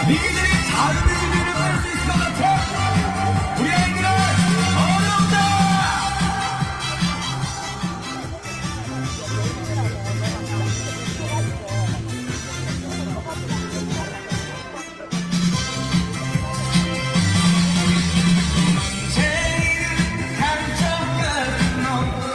니들이 다른 의미를 할 수 있을 것 같아. 우리 아이들은 어렵다. 제일은 감정 같은 놈.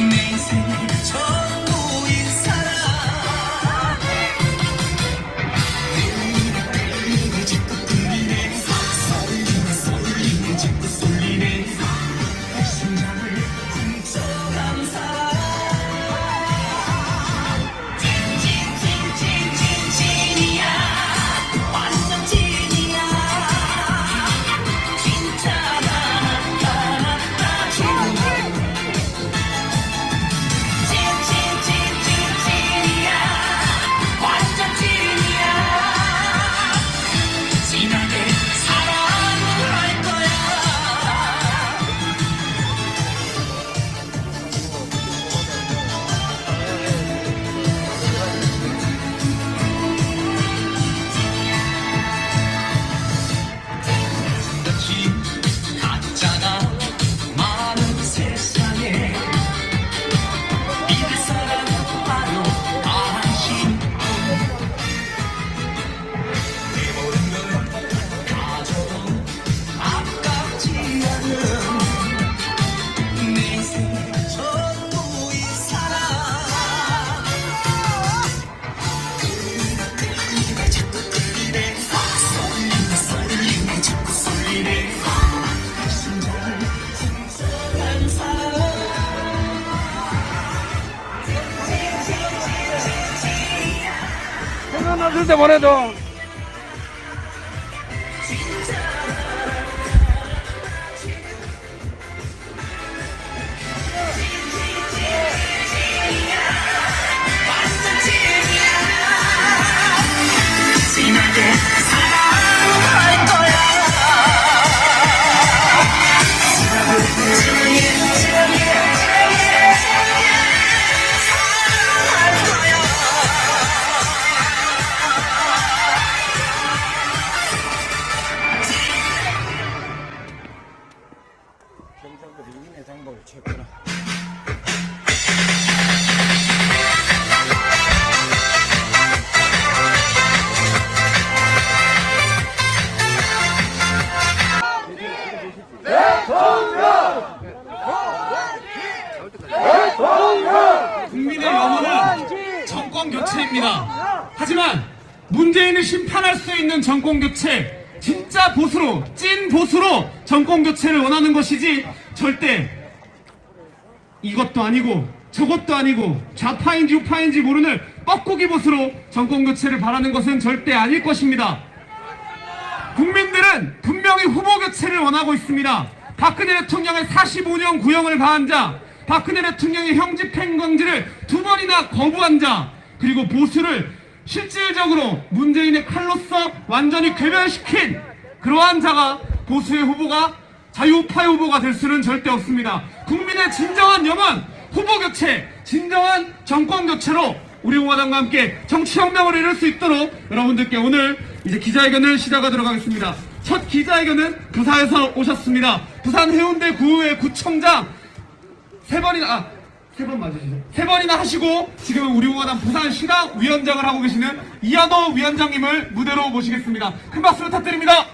내 안쓸 때 보내줘. 경찰들이 인해 장복을 취했구나. 국민의 영혼은 정권 교체입니다. 하지만 문재인을 심판할 수 있는 정권 교체, 진짜 보수로, 찐 보수로 정권 교체를 원하는 것이지 절대 이것도 아니고 저것도 아니고 좌파인지 우파인지 모르는 뻐꾸기 보수로 정권 교체를 바라는 것은 절대 아닐 것입니다. 국민들은 분명히 후보 교체를 원하고 있습니다. 박근혜 대통령의 45년 구형을 가한 자, 박근혜 대통령의 형집행정지를 2번이나 거부한 자, 그리고 보수를 실질적으로 문재인의 칼로서 완전히 괴멸시킨 그러한 자가 보수의 후보가 자유우파의 후보가 될 수는 절대 없습니다. 국민의 진정한 영혼, 후보 교체, 진정한 정권 교체로 우리 공화당과 함께 정치혁명을 이룰 수 있도록 여러분들께 오늘 이제 기자회견을 시작하도록 하겠습니다. 첫 기자회견은 부산에서 오셨습니다. 부산 해운대 구의 구청장 세 번이나 하시고 지금 우리 공화당 부산시당 위원장을 하고 계시는 이한호 위원장님을 무대로 모시겠습니다. 큰 박수 부탁드립니다.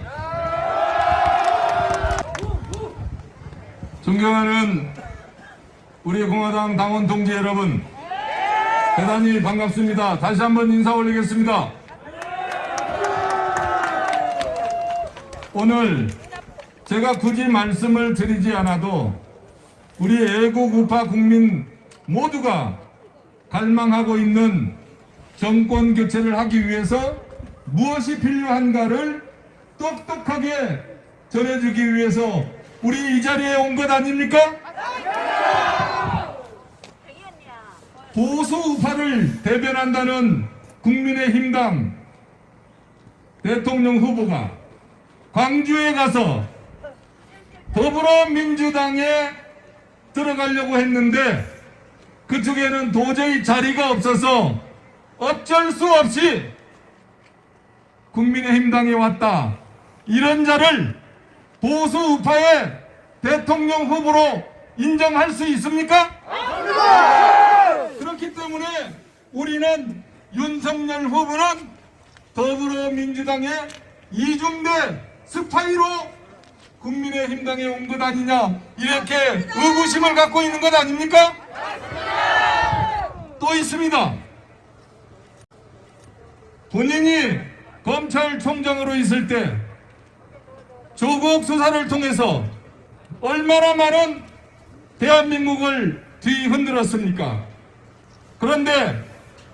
존경하는 우리 공화당 당원 동지 여러분, 대단히 반갑습니다. 다시 한번 인사 올리겠습니다. 오늘 제가 굳이 말씀을 드리지 않아도 우리 애국 우파 국민 모두가 갈망하고 있는 정권 교체를 하기 위해서 무엇이 필요한가를 똑똑하게 전해주기 위해서 우리 이 자리에 온 것 아닙니까? 보수 우파를 대변한다는 국민의힘당 대통령 후보가 광주에 가서 더불어민주당에 들어가려고 했는데 그쪽에는 도저히 자리가 없어서 어쩔 수 없이 국민의힘당에 왔다. 이런 자를 보수 우파의 대통령 후보로 인정할 수 있습니까? 그렇기 때문에 우리는 윤석열 후보는 더불어민주당의 이중대 스파이로 국민의힘당에 온 것 아니냐, 이렇게 의구심을 갖고 있는 것 아닙니까? 또 있습니다. 본인이 검찰총장으로 있을 때 조국 수사를 통해서 얼마나 많은 대한민국을 뒤흔들었습니까? 그런데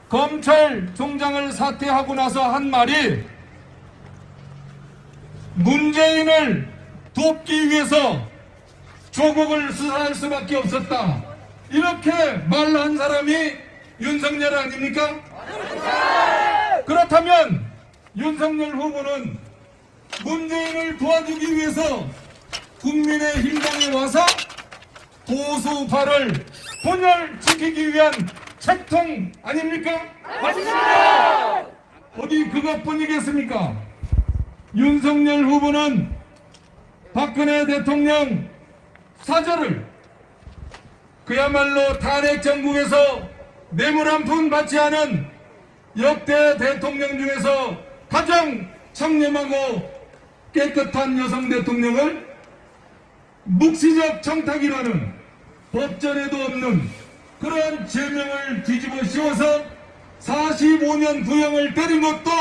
검찰총장을 사퇴하고 나서 한 말이 문재인을 돕기 위해서 조국을 수사할 수밖에 없었다. 이렇게 말한 사람이 윤석열 아닙니까? 그렇다면 윤석열 후보는 문재인을 도와주기 위해서 국민의힘당에 와서 보수파를 분열시키기 위한 책통 아닙니까? 맞습니다. 어디 그것뿐이겠습니까? 윤석열 후보는 박근혜 대통령 사절을 그야말로 탄핵 정국에서 뇌물 한 푼 받지 않은 역대 대통령 중에서 가장 청렴하고 깨끗한 여성 대통령을 묵시적 청탁이라는 법전에도 없는 그런 죄명을 뒤집어 씌워서 45년 구형을 때린 것도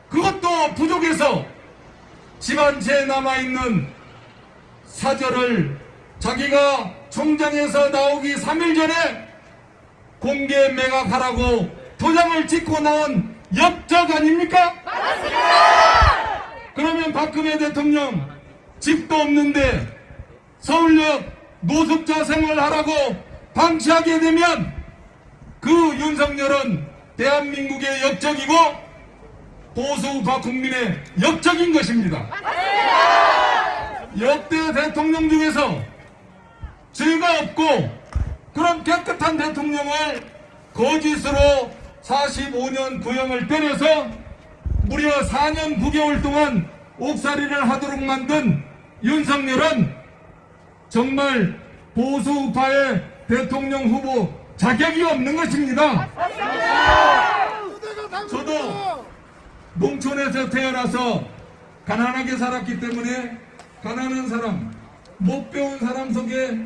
그것도 부족해서 집안채에 남아있는 사절을 자기가 총장에서 나오기 3일 전에 공개 매각하라고 도장을 찍고 나온 역적 아닙니까? 그러면 박근혜 대통령 집도 없는데 서울역 노숙자 생활하라고 방치하게 되면 그 윤석열은 대한민국의 역적이고 보수우파 국민의 역적인 것입니다. 역대 대통령 중에서 죄가 없고 그런 깨끗한 대통령을 거짓으로 45년 구형을 때려서 무려 4년 9개월 동안 옥살이를 하도록 만든 윤석열은 정말 보수우파의 대통령 후보 자격이 없는 것입니다. 저도 농촌에서 태어나서 가난하게 살았기 때문에 가난한 사람, 못 배운 사람 속에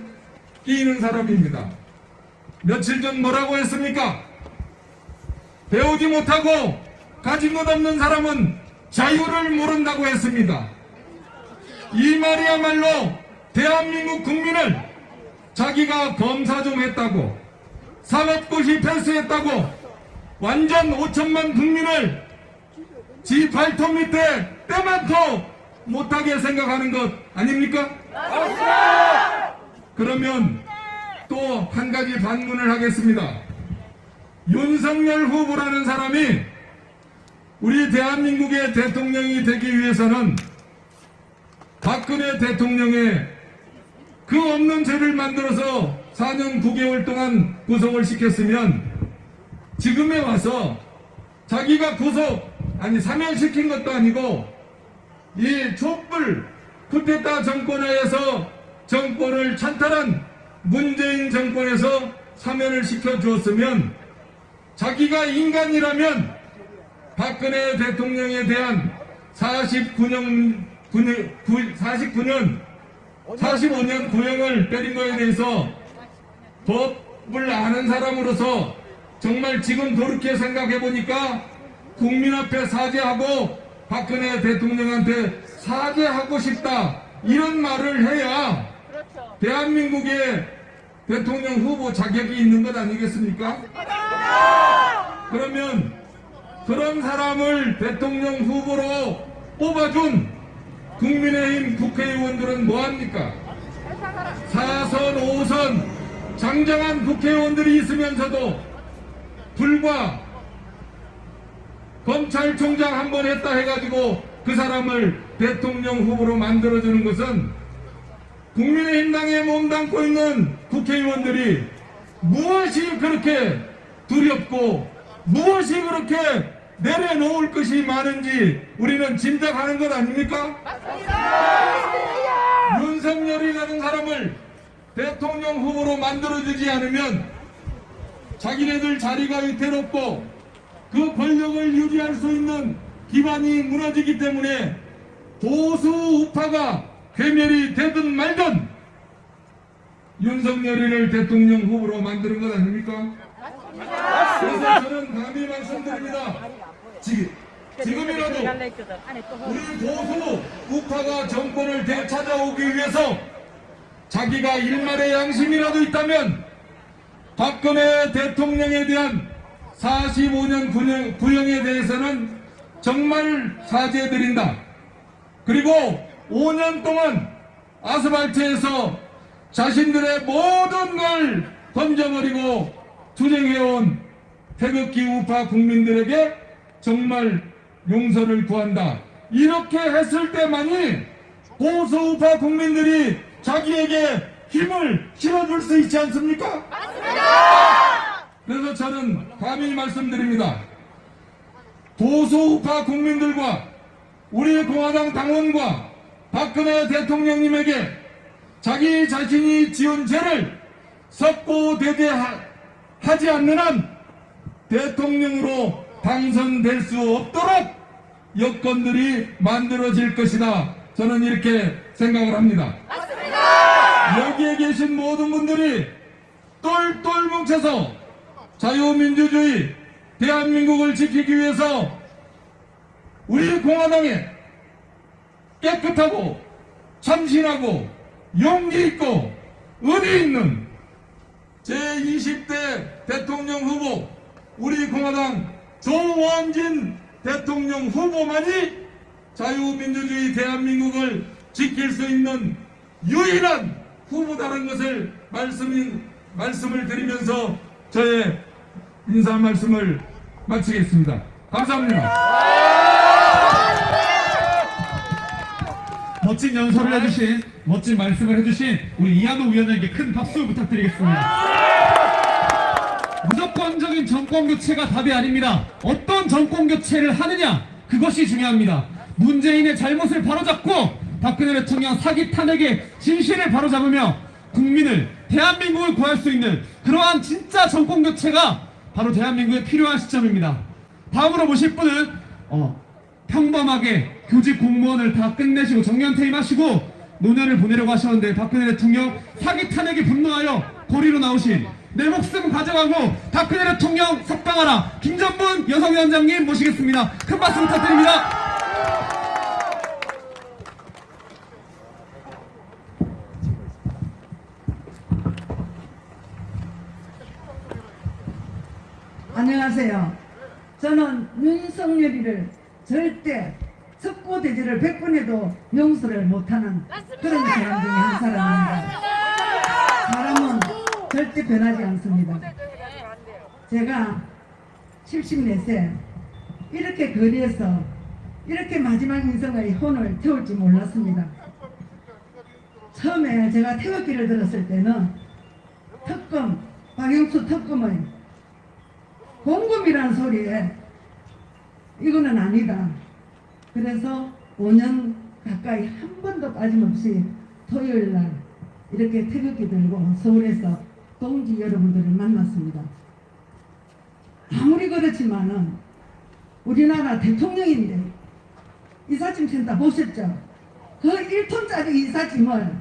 끼이는 사람입니다. 며칠 전 뭐라고 했습니까? 배우지 못하고 가진 것 없는 사람은 자유를 모른다고 했습니다. 이 말이야말로 대한민국 국민을 자기가 검사 좀 했다고, 사법고시 패스했다고 완전 5천만 국민을 지 발톱 밑에 때만도 못하게 생각하는 것 아닙니까? 그러면 또 한 가지 반문을 하겠습니다. 윤석열 후보라는 사람이 우리 대한민국의 대통령이 되기 위해서는 박근혜 대통령의 그 없는 죄를 만들어서 4년 9개월 동안 구속을 시켰으면 지금에 와서 자기가 사면시킨 것도 아니고 이 촛불 쿠데타 정권하에서 정권을 찬탈한 문재인 정권에서 사면을 시켜주었으면 자기가 인간이라면 박근혜 대통령에 대한 45년 구형을 때린 거에 대해서 법을 아는 사람으로서 정말 지금 돌이켜 생각해 보니까 국민 앞에 사죄하고 박근혜 대통령한테 사죄하고 싶다 이런 말을 해야 대한민국의 대통령 후보 자격이 있는 것 아니겠습니까? 그러면 그런 사람을 대통령 후보로 뽑아준 국민의힘 국회의원들은 뭐합니까? 4선, 5선 장장한 국회의원들이 있으면서도 불과 검찰총장 한 번 했다 해가지고 그 사람을 대통령 후보로 만들어주는 것은 국민의힘당에 몸담고 있는 국회의원들이 무엇이 그렇게 두렵고 무엇이 그렇게 내려놓을 것이 많은지 우리는 짐작하는 것 아닙니까? 윤석열이라는 사람을 대통령 후보로 만들어주지 않으면 자기네들 자리가 위태롭고 그 권력을 유지할 수 있는 기반이 무너지기 때문에 보수 우파가 괴멸이 되든 말든 윤석열이를 대통령 후보로 만드는 것 아닙니까? 그래서 저는 감히 말씀드립니다. 지금이라도 우리 보수 우파가 정권을 되찾아오기 위해서 자기가 일말의 양심이라도 있다면 박근혜 대통령에 대한 45년 구형에 대해서는 정말 사죄드린다. 그리고 5년 동안 아스팔트에서 자신들의 모든 걸 던져버리고 투쟁해온 태극기 우파 국민들에게 정말 용서를 구한다. 이렇게 했을 때만이 보수 우파 국민들이 자기에게 힘을 실어줄 수 있지 않습니까? 그래서 저는 감히 말씀드립니다. 보수 우파 국민들과 우리 공화당 당원과 박근혜 대통령님에게 자기 자신이 지은 죄를 석고대죄하지 않는 한 대통령으로 당선될 수 없도록 여건들이 만들어질 것이다. 저는 이렇게 생각을 합니다. 여기에 계신 모든 분들이 똘똘 뭉쳐서 자유민주주의 대한민국을 지키기 위해서 우리 공화당에 깨끗하고 참신하고 용기 있고 의리 있는 제20대 대통령 후보 우리 공화당 조원진 대통령 후보만이 자유민주주의 대한민국을 지킬 수 있는 유일한 후보다는 것을 말씀을 드리면서 저의 인사 말씀을 마치겠습니다. 감사합니다. 멋진 연설을 해주신, 멋진 말씀을 해주신 우리 이한호 위원장님께 큰 박수 부탁드리겠습니다. 무조건적인 정권교체가 답이 아닙니다. 어떤 정권교체를 하느냐, 그것이 중요합니다. 문재인의 잘못을 바로잡고 박근혜 대통령 사기 탄핵의 진실을 바로잡으며 국민을, 대한민국을 구할 수 있는 그러한 진짜 정권교체가 바로 대한민국에 필요한 시점입니다. 다음으로 모실 분은 평범하게 교직 공무원을 다 끝내시고 정년퇴임하시고 노년을 보내려고 하셨는데 박근혜 대통령 사기 탄핵에 분노하여 거리로 나오신 내 목숨 가져가고 박근혜 대통령 석방하라 김전문 여성위원장님 모시겠습니다. 큰 박수 부탁드립니다. 안녕하세요. 저는 윤석열이를 절대 석고대죄를 100번 해도 용서를 못하는 그런 사람 중에 한 사람입니다. 사람은 절대 변하지 않습니다. 제가 74세 이렇게 거리에서 이렇게 마지막 인생의 혼을 태울지 몰랐습니다. 처음에 제가 태극기를 들었을 때는 특검, 박영수 특검의 공금이라는 소리에 이거는 아니다. 그래서 5년 가까이 한 번도 빠짐없이 토요일날 이렇게 태극기 들고 서울에서 동지 여러분들을 만났습니다. 아무리 그렇지만은 우리나라 대통령인데 이삿짐센터 보셨죠? 그 1톤짜리 이삿짐을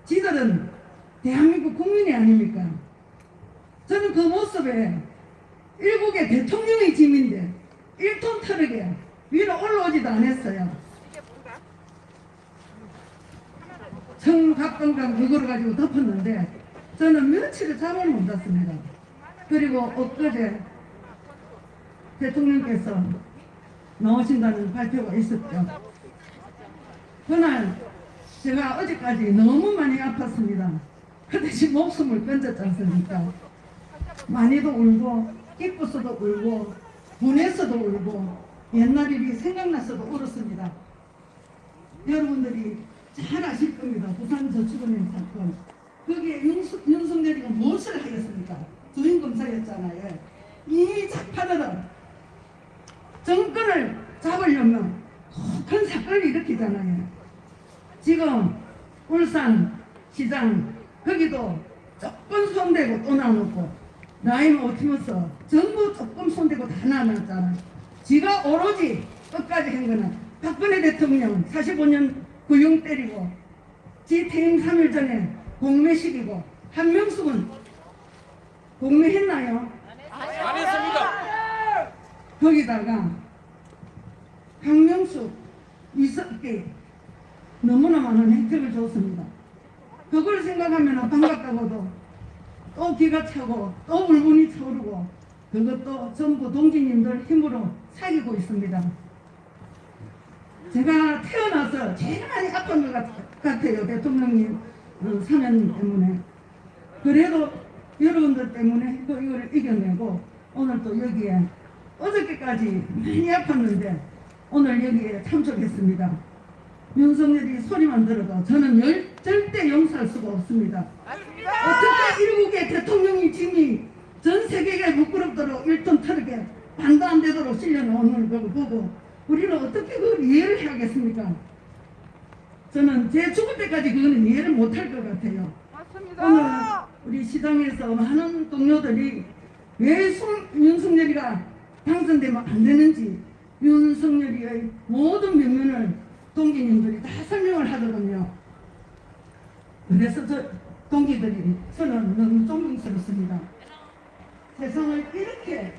지들은 대한민국 국민이 아닙니까? 저는 그 모습에 일국의 대통령의 짐인데 1톤 트럭에 위로 올라오지도 않았어요. 청각건강 그거를 가지고 덮었는데 저는 며칠을 잠을 못 잤습니다. 그리고 엊그제 대통령께서 나오신다는 발표가 있었죠. 그날 제가 어제까지 너무 많이 아팠습니다. 그 대신 목숨을 건졌지 않습니까? 많이도 울고 기뻐서도 울고 분해서도 울고 옛날 일이 생각나서도 울었습니다. 여러분들이 잘 아실 겁니다. 부산저축은행 사건. 거기에 윤석열이가 무엇을 하겠습니까? 주임검사였잖아요. 이 작파들은 정권을 잡으려면 큰 사건을 일으키잖아요. 지금 울산 시장 거기도 조금 손대고 또 나눠놓고 라임 오티머스 전부 조금 손대고 다 나눠놨잖아요. 지가 오로지 끝까지 한 거는 박근혜 대통령 45년 구형 때리고 지 퇴임 3일 전에 공매식이고 한명숙은 공매했나요? 안 했습니다. 거기다가 한명숙 이석기 너무나 많은 혜택을 줬습니다. 그걸 생각하면 반갑다고도 또 기가 차고 또 울분이 차오르고 그것도 전부 동지님들 힘으로 사귀고 있습니다. 제가 태어나서 제일 많이 아픈 것 같아요. 대통령님 사면 때문에. 그래도 여러분들 때문에 또 이걸 이겨내고 오늘 또 여기에 어저께까지 많이 아팠는데 오늘 여기에 참석했습니다. 윤석열이 소리만 들어도 저는 절대 용서할 수가 없습니다. 어떻게 일국의 대통령이 짐이 전 세계에 부끄럽도록 1톤 트럭에 반도 안 되도록 실려놓는 걸 보고 우리는 어떻게 그걸 이해를 해야겠습니까? 저는 제 죽을 때까지 그거는 이해를 못할 것 같아요. 맞습니다. 오늘 우리 시장에서 많은 동료들이 왜 윤석열이가 당선되면 안 되는지 윤석열이의 모든 면면을 동기님들이 다 설명을 하더군요. 그래서 저 동기들이 저는 너무 존경스럽습니다. 세상을 이렇게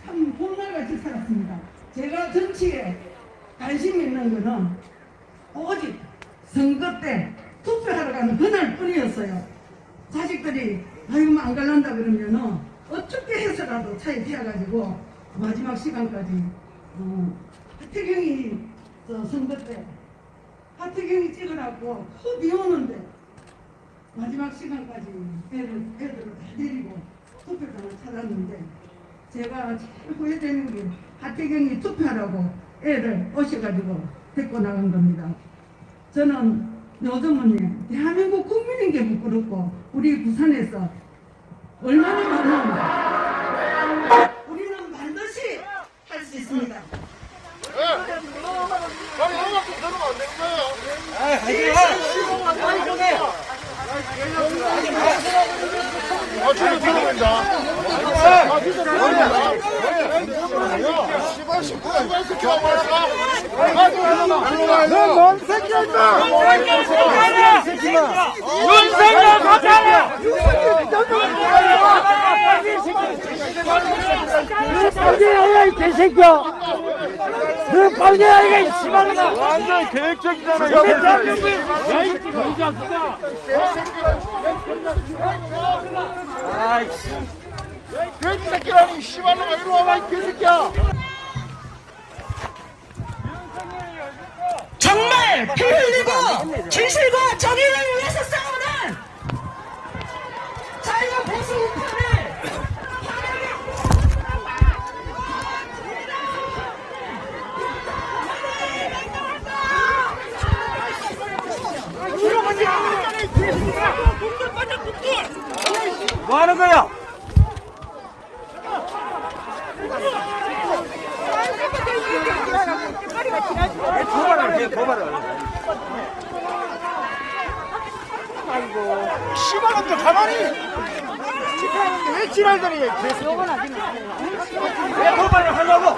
참 봄날같이 살았습니다. 제가 정치에 관심이 있는 거는 오직 선거 때 투표하러 가는 그날 뿐이었어요. 자식들이 아이고 안 갈란다 그러면은 어떻게 해서라도 차에 태워가지고 마지막 시간까지 하태경이 선거 때 하태경이 찍으라고 비 오는데 마지막 시간까지 애들을 다 데리고 투표장을 찾았는데 제가 제일 후회되는 게 하태경이 투표하라고 애를 오셔가지고 데리고 나간 겁니다. 저는 요즘은 대한민국 국민인 게 부끄럽고 우리 부산에서 얼마나 많은 우리는 반드시 할 수 있습니다. 너뭔 새끼야 임마! 윤석열 사퇴하라! 빨개야 이 개새끼야! 너 빨개야 이게 씨발이다! 완전 계획적이잖아. 야이 개새끼야! 아이씨. 돼지 새끼라니 씨발놈아 이리 와봐 이 개새끼야. 정말 피 흘리고 진실과 정의를 위해서 싸우는 자유 보수 우파를 뭐 하는 거야? 씨발놈들 가만히. 왜 지랄더니 왜 도발을 하려고?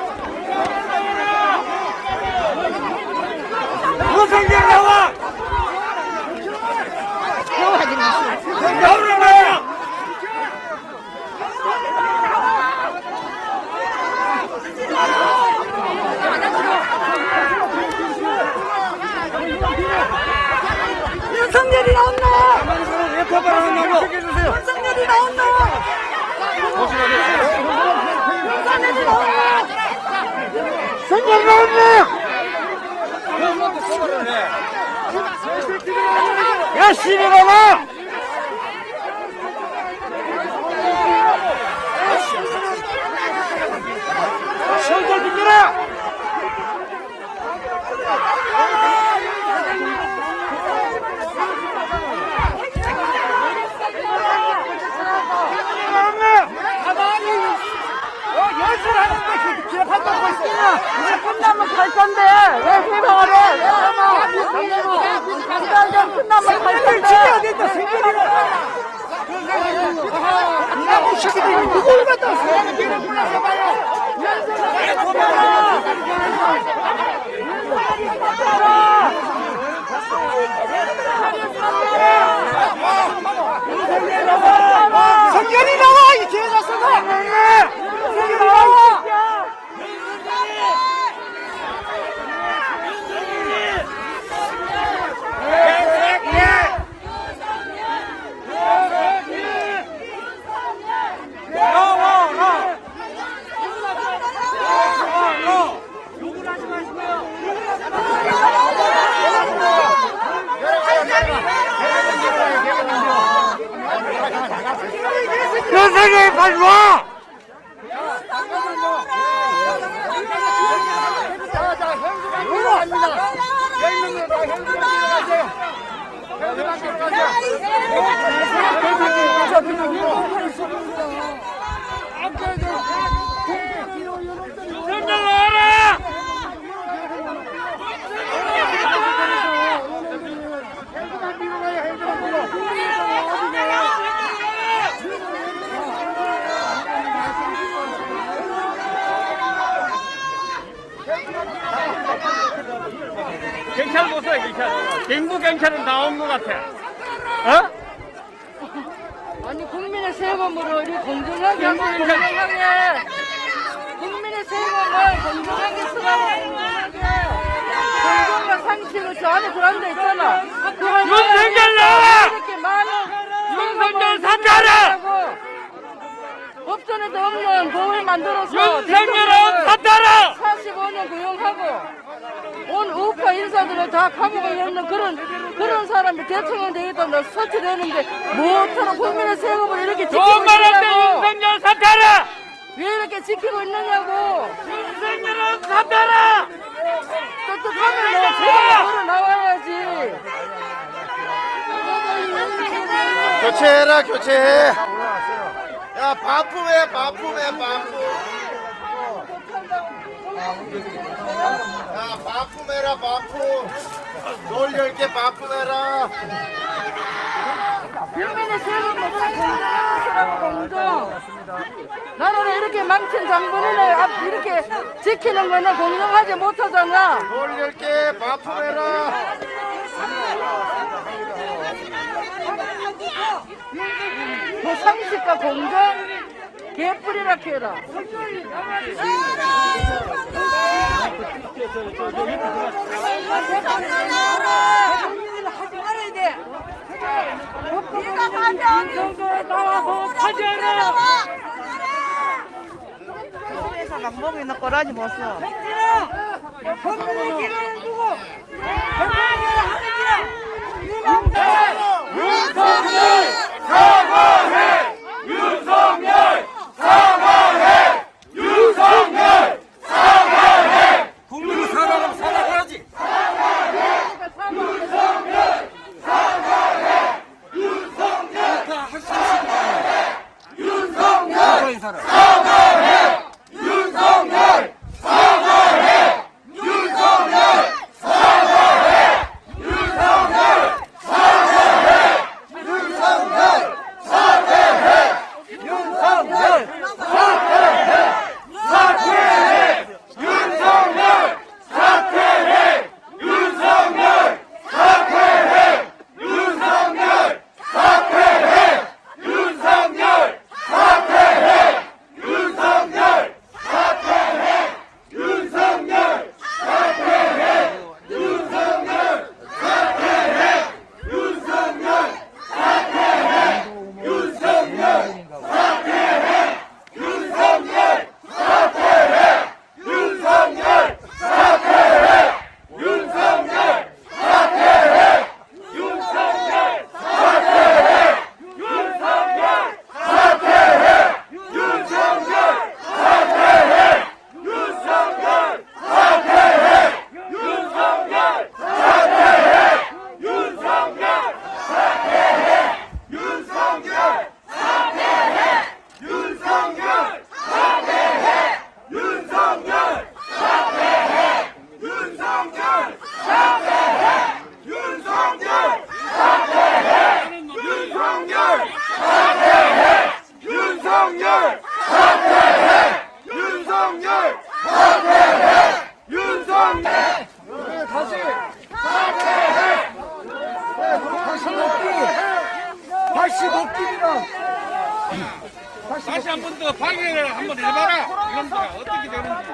무슨 일 나와? 나오는 거야! 윤석열이 나온다! 왜 도발을 하냐고? 윤석열이 나온다! 윤석열이 나온다! 선전 나왔네! 야, 씨발놈아! 선전 비켜라! 이제 끝나면 갈 건데 왜 해명을 해? 왜 해명? 끝나면 갈 건데 지켜야 된다 생각이라 이 새끼들이 누굴 갖다 사람을 골라서봐요. 성견이 나와 이 개자식아! 성견이 나와! 선생님 빨리 와! 경찰 보세요, 경찰. 경부 경찰은 나온 것 같아. 어? 아니 국민의 세금으로 우리 공정하게 공정하게 국민의 세금을 공정하게 쓰라고 공정과 상식을 저 안에 들어앉아 있잖아. 윤석열 나와! 이렇게 많은 윤석열 사퇴하라! 법적 전에도 없는 법을 만들어서 윤석열은 사퇴하라! 45년 구형하고 온 우파 인사들을 다 감옥에 넣는 그런 사람이 대통령 되겠다고 서치되는데 뭐처럼 국민의 세금을 이렇게 지키고 좋은 말 할 때 있느냐고. 윤석열 사퇴하라! 왜 이렇게 지키고 있느냐고. 윤석열은 사퇴하라! 떳떳하면 내가 제가 걸어 나와야지. 교체해라 교체해. 야 반품해 반품해 반품. 야 반품해라 반품. 돌 10개 반품해라. 국민의 세금 공정하시라고 공정. 나라를 이렇게 망친 장본인을 이렇게 지키는 거는 공정하지 못하잖아. 돌 10개 반품해라. 뭐 상식과 공정 개뿔이라 해라. 목이 나 꼬라지 못 써. 윤석열 사과해! 윤석열 사과해! 윤석열 사과해! 국민이 사과하면 사과해야지! 윤석열 사과해! 윤석열 사과해! 윤석열 사과해! 윤석열 사과해! 윤석열 사과해! 윤석열 다시 한 번 더 방해를 한번 해봐라. 이놈들아 어떻게 되는지.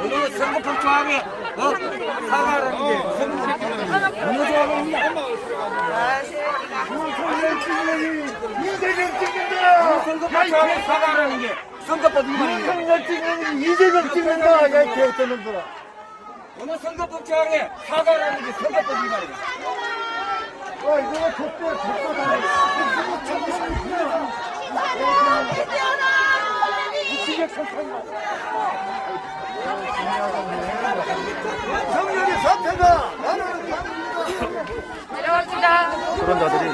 오늘 선거 폭주하게 사과하는 게 어느 조합입니다. 이재명 찍는다. 선거 폭주하게 사과하는 게 선거법 위반입니다. 윤석열 찍는 이재명 찍는다. 야 개새놈들아. 어느 선거 폭주하게 사과하는 게 선거법 위반입니다. 와 이거 정력이 사태다. 내려갑시다. 그런 자들이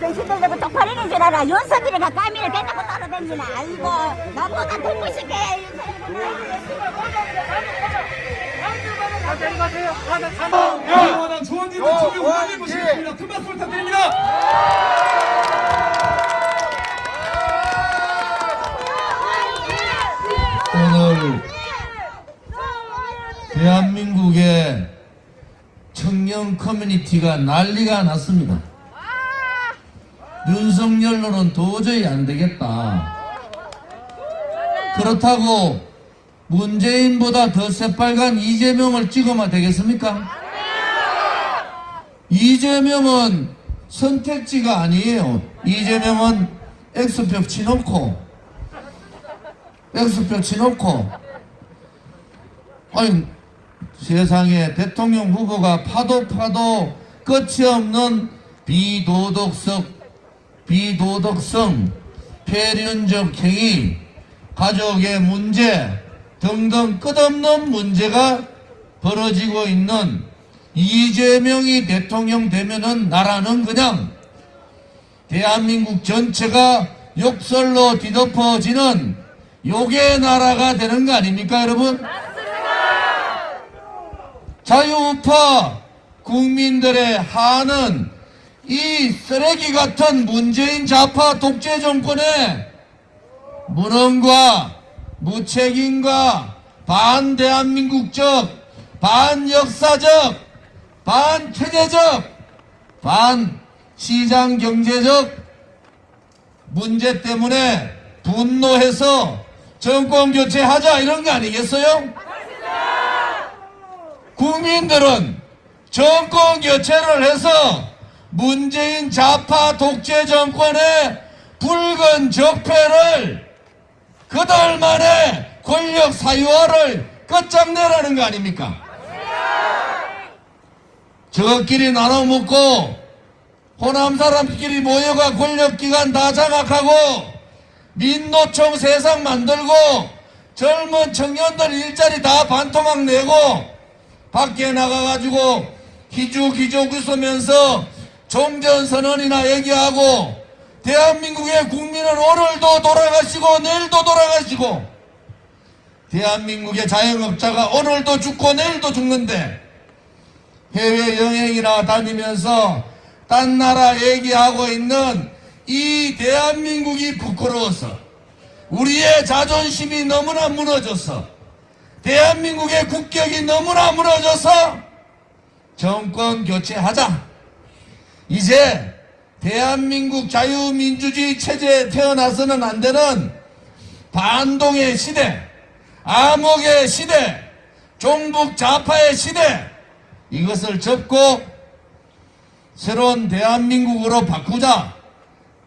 정신들고 똑바르는 줄 알아. 윤석열이가 까미를 뱉고 따라다니나. 아이고 나보다 더 무식해. 원한 조원진 대통령 후보님 모시겠습니다. 큰 박수 부탁드립니다. 커뮤니티가 난리가 났습니다. 윤석열로는 도저히 안 되겠다. 그렇다고 문재인보다 더 새빨간 이재명을 찍으면 되겠습니까? 이재명은 선택지가 아니에요. 이재명은 X표 치놓고 아니 세상에 대통령 후보가 파도 끝이 없는 비도덕성, 폐륜적 행위, 가족의 문제 등등 끝없는 문제가 벌어지고 있는 이재명이 대통령 되면은 나라는 그냥 대한민국 전체가 욕설로 뒤덮어지는 욕의 나라가 되는 거 아닙니까, 여러분? 자유우파 국민들의 한은 이 쓰레기 같은 문재인 좌파 독재 정권의 무능과 무책임과 반대한민국적, 반역사적, 반체제적, 반시장경제적 문제 때문에 분노해서 정권 교체하자 이런 거 아니겠어요? 국민들은 정권 교체를 해서 문재인 좌파 독재 정권의 붉은 적폐를 그들 만에 권력 사유화를 끝장내라는 거 아닙니까? 저끼리 나눠 먹고 호남 사람끼리 모여가 권력기관 다 장악하고 민노총 세상 만들고 젊은 청년들 일자리 다 반토막 내고 밖에 나가가지고 기죽기죽 웃으면서 종전선언이나 얘기하고 대한민국의 국민은 오늘도 돌아가시고 내일도 돌아가시고 대한민국의 자영업자가 오늘도 죽고 내일도 죽는데 해외여행이나 다니면서 딴 나라 얘기하고 있는 이 대한민국이 부끄러워서 우리의 자존심이 너무나 무너져서 대한민국의 국격이 너무나 무너져서 정권 교체하자. 이제 대한민국 자유민주주의 체제에 태어나서는 안 되는 반동의 시대, 암흑의 시대, 종북 좌파의 시대, 이것을 접고 새로운 대한민국으로 바꾸자.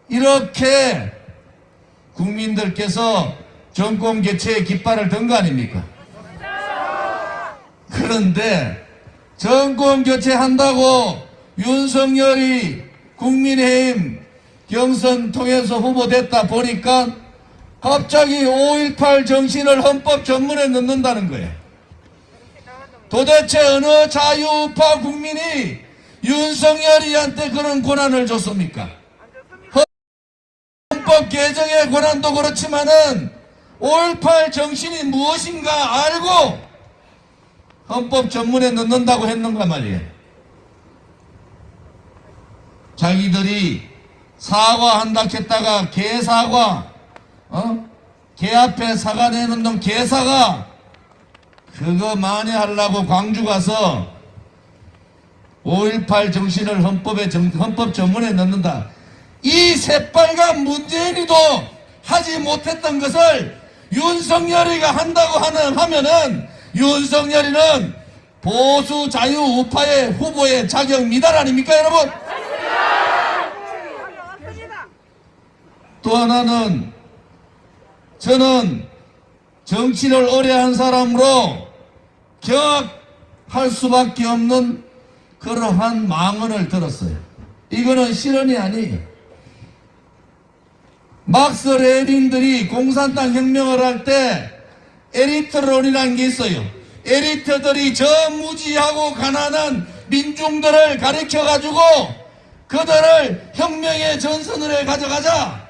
이렇게 국민들께서 정권 교체의 깃발을 든 거 아닙니까? 그런데 정권 교체한다고 윤석열이 국민의힘 경선 통해서 후보됐다 보니까 갑자기 5.18 정신을 헌법 전문에 넣는다는 거예요. 도대체 어느 자유우파 국민이 윤석열이한테 그런 권한을 줬습니까? 헌법 개정의 권한도 그렇지만은 5.18 정신이 무엇인가 알고 헌법 전문에 넣는다고 했는가 말이에요. 자기들이 사과한다 했다가 개사과, 개 앞에 사과 내는 놈 개사가 그거 만회하려고 광주 가서 5.18 정신을 헌법 전문에 넣는다. 이 새빨간 문재인이도 하지 못했던 것을 윤석열이가 한다고 하면은 윤석열이는 보수 자유우파의 후보의 자격 미달 아닙니까, 여러분? 또 하나는 저는 정치를 오래 한 사람으로 경악할 수밖에 없는 그러한 망언을 들었어요. 이거는 실언이 아니에요. 막스 레닌들이 공산당 혁명을 할 때 에리트론이라는 게 있어요. 에리트들이 저 무지하고 가난한 민중들을 가르쳐가지고 그들을 혁명의 전선으로 가져가자.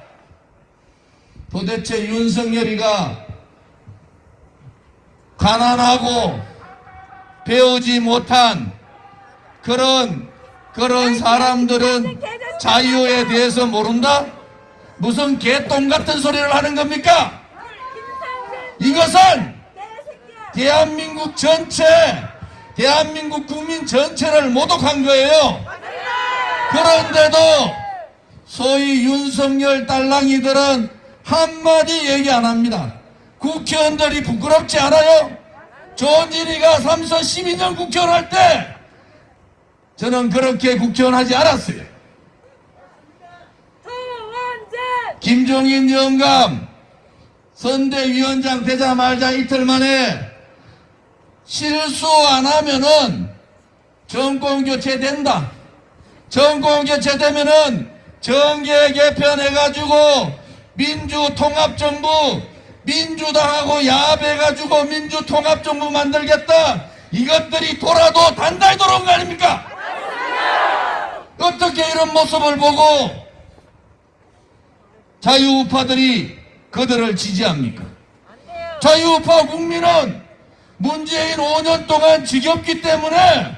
도대체 윤석열이가 가난하고 배우지 못한 그런 사람들은 자유에 대해서 모른다? 무슨 개똥 같은 소리를 하는 겁니까? 이것은 대한민국 전체 대한민국 국민 전체를 모독한 거예요. 그런데도 소위 윤석열 딸랑이들은 한마디 얘기 안 합니다. 국회의원들이 부끄럽지 않아요? 조은진이가 삼선 12년 국회의원 할 때 저는 그렇게 국회의원 하지 않았어요. 김종인 영감 선대위원장 되자마자 이틀 만에 실수 안 하면은 정권 교체된다. 정권 교체되면은 정계 개편해가지고 민주통합정부, 민주당하고 야합해가지고 민주통합정부 만들겠다. 이것들이 돌아도 단단히 돌아온 거 아닙니까? 어떻게 이런 모습을 보고 자유우파들이 그들을 지지합니까? 자유우파 국민은 문재인 5년 동안 지겹기 때문에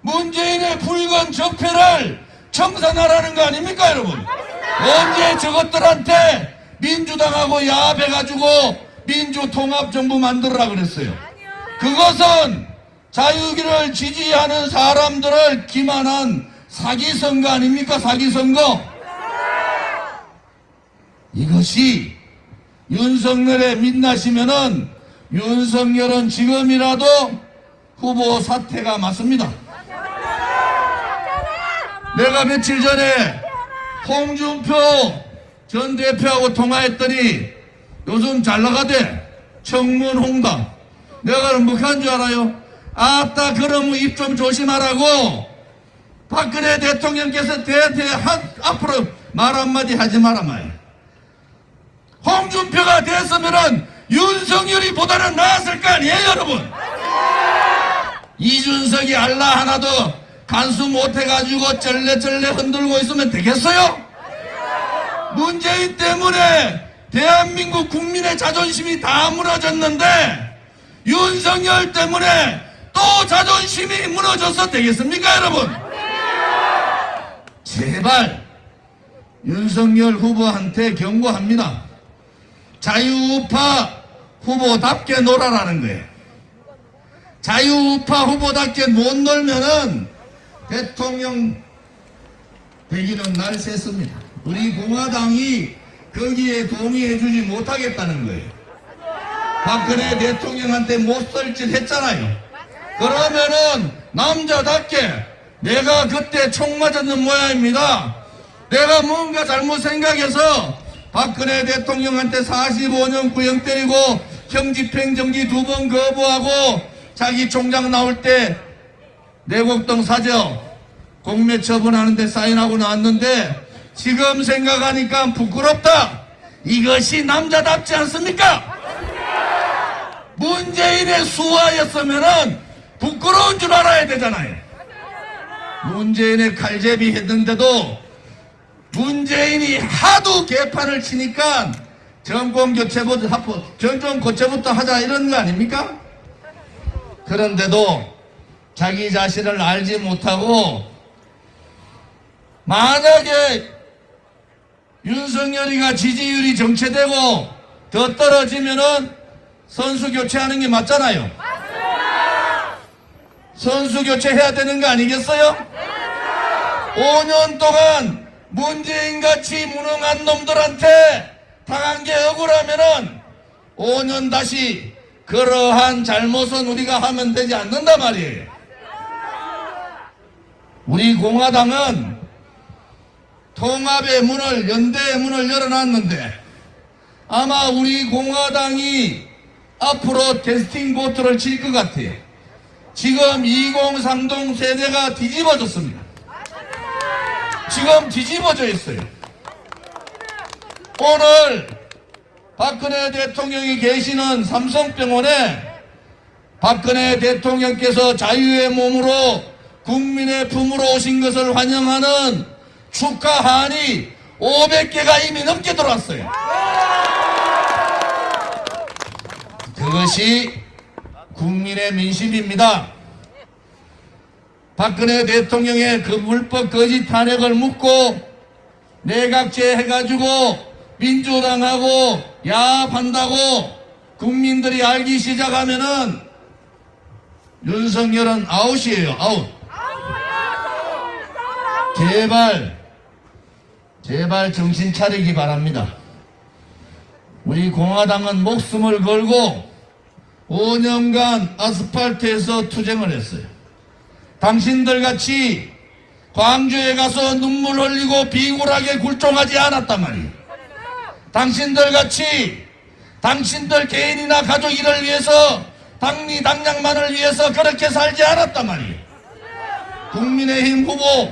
문재인의 붉은 적폐를 청산하라는 거 아닙니까, 여러분? 언제 저것들한테 민주당하고 야합해가지고 민주통합정부 만들어라 그랬어요? 그것은 자유기를 지지하는 사람들을 기만한 사기선거 아닙니까? 사기선거. 이것이 윤석열의 민낯이면은 윤석열은 지금이라도 후보 사퇴가 맞습니다. 내가 며칠 전에 홍준표 전 대표하고 통화했더니 요즘 잘 나가대. 청문홍당. 내가 그럼 뭐 한 줄 알아요? 아따 그럼 입 좀 조심하라고 박근혜 대통령께서 앞으로 말 한마디 하지 마라 말. 홍준표가 됐으면은 윤석열이 보다는 나았을 거 아니에요, 여러분? 이준석이 알라 하나도 간수 못해가지고 쩔레쩔레 흔들고 있으면 되겠어요? 문재인 때문에 대한민국 국민의 자존심이 다 무너졌는데 윤석열 때문에 또 자존심이 무너져서 되겠습니까, 여러분? 제발 윤석열 후보한테 경고합니다. 자유우파 후보답게 놀아라는 거예요. 자유우파 후보답게 못 놀면은 대통령 되기는 날 셌습니다. 우리 공화당이 거기에 동의해주지 못하겠다는 거예요. 박근혜 대통령한테 못설짓 했잖아요. 그러면은 남자답게 내가 그때 총 맞았는 모양입니다. 내가 뭔가 잘못 생각해서 박근혜 대통령한테 45년 구형 때리고 형집행정지 2번 거부하고 자기 총장 나올 때 내곡동 사저 공매 처분하는데 사인하고 나왔는데 지금 생각하니까 부끄럽다. 이것이 남자답지 않습니까? 문재인의 수하였으면은 부끄러운 줄 알아야 되잖아요. 문재인의 칼제비 했는데도 문재인이 하도 개판을 치니까 정권 교체부터 하자 이런 거 아닙니까? 그런데도 자기 자신을 알지 못하고 만약에 윤석열이가 지지율이 정체되고 더 떨어지면은 선수 교체하는 게 맞잖아요. 선수 교체해야 되는 거 아니겠어요? 5년 동안 문재인같이 무능한 놈들한테 당한 게 억울하면은 5년 다시 그러한 잘못은 우리가 하면 되지 않는단 말이에요. 우리 공화당은 통합의 문을, 연대의 문을 열어놨는데 아마 우리 공화당이 앞으로 캐스팅 보트를 칠 것 같아요. 지금 2030 세대가 뒤집어졌습니다. 지금 뒤집어져 있어요. 오늘 박근혜 대통령이 계시는 삼성병원에 박근혜 대통령께서 자유의 몸으로 국민의 품으로 오신 것을 환영하는 축하한이 500개가 이미 넘게 들어왔어요. 그것이 국민의 민심입니다. 박근혜 대통령의 그 불법 거짓 탄핵을 묻고 내각제 해가지고 민주당하고 야합한다고 국민들이 알기 시작하면은 윤석열은 아웃이에요. 아웃. 제발 정신 차리기 바랍니다. 우리 공화당은 목숨을 걸고 5년간 아스팔트에서 투쟁을 했어요. 당신들 같이 광주에 가서 눈물 흘리고 비굴하게 굴종하지 않았단 말이에요. 당신들 같이 당신들 개인이나 가족 일을 위해서 당리 당량만을 위해서 그렇게 살지 않았단 말이에요. 국민의힘 후보,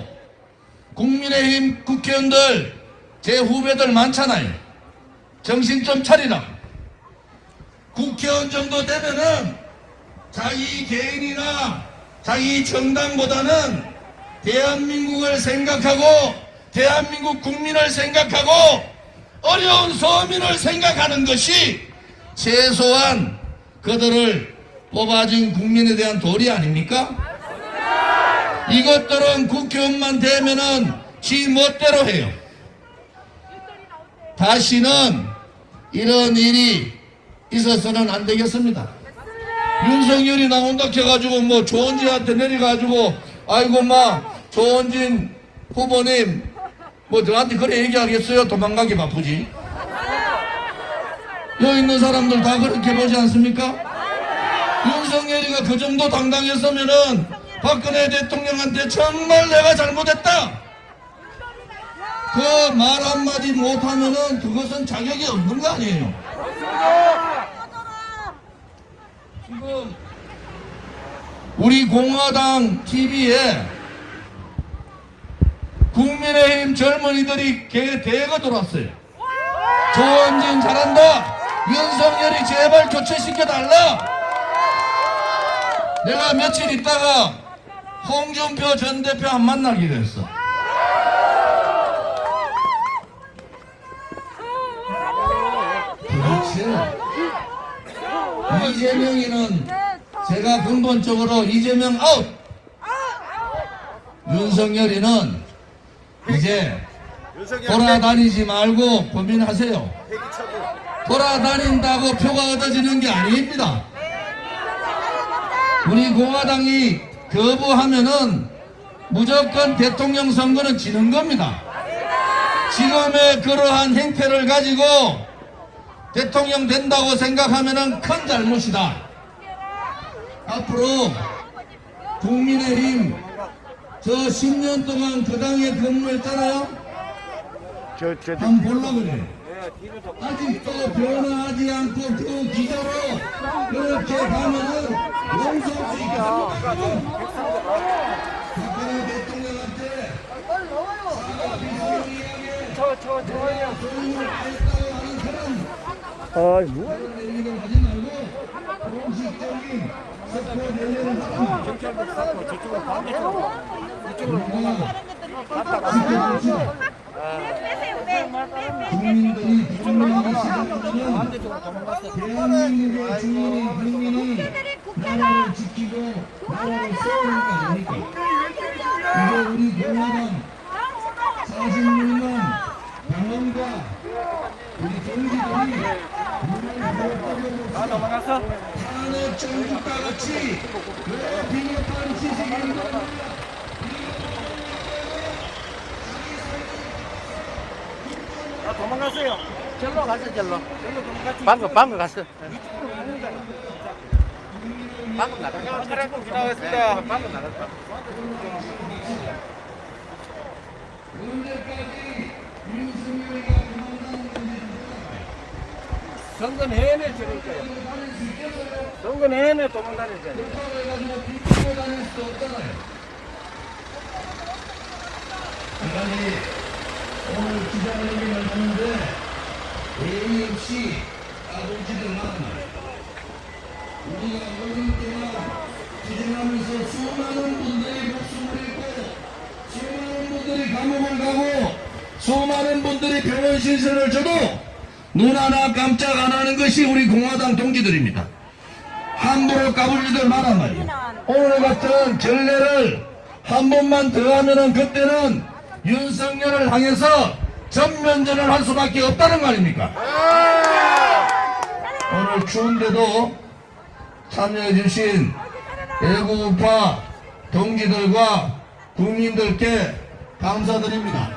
국민의힘 국회의원들, 제 후배들 많잖아요. 정신 좀 차리라. 국회의원 정도 되면은 자기 개인이나 자기 정당보다는 대한민국을 생각하고 대한민국 국민을 생각하고 어려운 서민을 생각하는 것이 최소한 그들을 뽑아준 국민에 대한 도리 아닙니까? 이것들은 국회의원만 되면은 지 멋대로 해요. 다시는 이런 일이 있어서는 안 되겠습니다. 윤석열이 나온다 해가지고 뭐 조원진한테 내려가지고 아이고 조원진 후보님 뭐 저한테 그래 얘기하겠어요? 도망가기 바쁘지. 여기 있는 사람들 다 그렇게 보지 않습니까? 윤석열이가 그 정도 당당했으면은 박근혜 대통령한테 정말 내가 잘못했다 그 말 한마디 못하면은 그것은 자격이 없는 거 아니에요. 지금 우리 공화당 TV에 국민의힘 젊은이들이 대거 들어왔어요. 조원진 잘한다. 윤석열이 제발 교체시켜달라. 내가 며칠 있다가 홍준표 전 대표 한 만나기로 했어. 도대체 이재명이는 제가 근본적으로 이재명 아웃. 윤석열이는 이제 돌아다니지 말고 고민하세요. 돌아다닌다고 표가 얻어지는 게 아닙니다. 우리 공화당이 거부하면은 무조건 대통령 선거는 지는 겁니다. 지금의 그러한 행태를 가지고 대통령 된다고 생각하면은 큰 잘못이다. 앞으로 국민의힘 저 10년 동안 그 당에 근무했잖아요. 한번 보려고 그래. 아직도 변화하지 않고 그 기조로 그렇게 가면은 용서할 수 있겠습니까? 박근혜 대통령한테 그런 얘기를 하지 말고 공식적인 사표 내려는 국민들이 국민이 시작하면 대한민국의 국민이 나라를 지키고 나라를 세우는 거 아닙니까? 이제 우리 공화당 46만 당원과 우리 동지들이 탄핵 정국과 같이 왜 비겁한 지식을 도망가세요. 절로 갔어, 절로. 방금 갔어. 방금 나갔어. 그래, 지나가겠습니다. 방금 나갔어. 선거 내내 저럴 거야. 선거 내내 도망다닐 거야. 오늘 기자회견을 하는데 예의 없이 아버지들 만나 우리가 5년 동안 투쟁하면서 수많은 분들이 목숨을 잃고 수많은 분들이 감옥을 가고 수많은 분들이 병원 신세를 져도 눈 하나 깜짝 안 하는 것이 우리 공화당 동지들입니다. 함부로 까불지들 말란 말이에요. 오늘 같은 전례를 한 번만 더 하면은 그때는 윤석열을 향해서 전면전을 할 수밖에 없다는 거 아닙니까? 오늘 추운데도 참여해 주신 애국우파 동지들과 국민들께 감사드립니다.